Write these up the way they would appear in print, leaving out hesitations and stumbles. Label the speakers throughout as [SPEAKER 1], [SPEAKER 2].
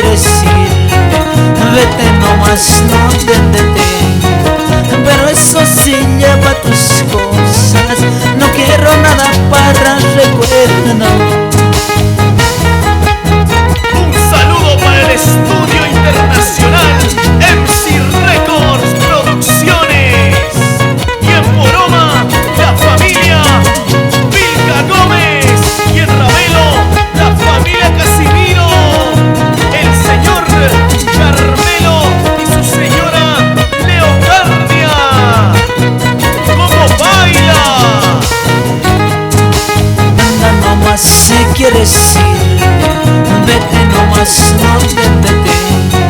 [SPEAKER 1] quieres ir, vete nomás, no te detengo. Pero eso sí, lleva tus cosas, no quiero nada para recuerdo.
[SPEAKER 2] Un saludo para el Estudio Internacional MC Records Producciones. Y en Poroma, la familia Vilca Gómez. Y en Ravelo, la familia Casimiro. El señor Carmelo y su señora Leocardia. ¿Cómo baila?
[SPEAKER 1] Anda nomás, si quieres ir, vete nomás, no te detengo.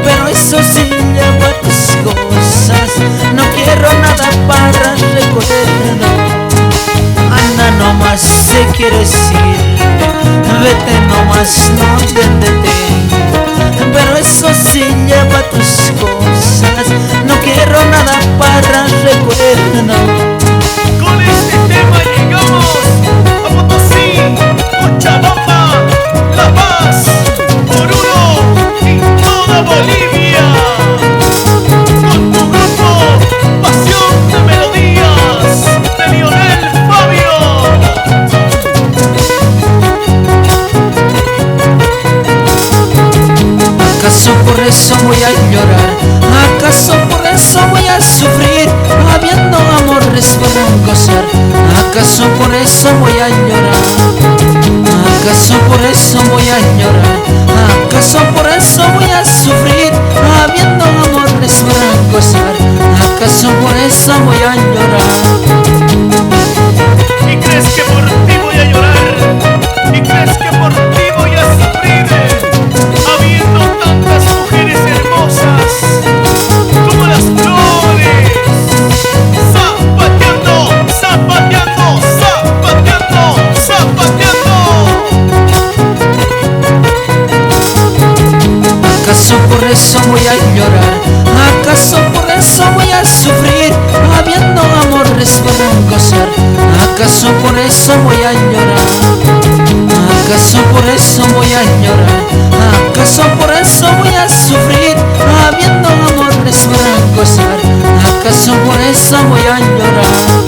[SPEAKER 1] Pero eso sí, lleva tus cosas, no quiero nada para recuerdo. Anda nomás, si quieres ir, vete nomás, no te detengo. Pero eso sí, lleva tus cosas, no quiero nada para recuerdo.
[SPEAKER 2] Con este tema llegamos a Potosí, Cochabamba, La Paz, Oruro y toda Bolivia. Con tu grupo Pasión de Melodías de Lionel Fabio.
[SPEAKER 1] ¿Acaso por eso voy a llorar? ¿Acaso por eso voy a sufrir? Habiendo amores para gozar. ¿Acaso por eso voy a llorar? ¿Acaso por eso voy a llorar? ¿Acaso por eso voy a sufrir? Habiendo amores para gozar. ¿Acaso por eso voy a llorar?
[SPEAKER 2] ¿Y crees que por ti voy a llorar? ¿Y crees que por ti voy a sufrir? Habiendo tantas mujeres hermosas como las flores, zapateando, zapateando, zapateando, zapateando.
[SPEAKER 1] ¿Acaso por eso voy a llorar? ¿Acaso por eso voy a sufrir? Habiendo amores para gozar. ¿Acaso por eso voy a llorar? ¿Acaso por eso voy a llorar? ¿Acaso por eso voy a sufrir? Habiendo amores para gozar. ¿Acaso por eso voy a llorar?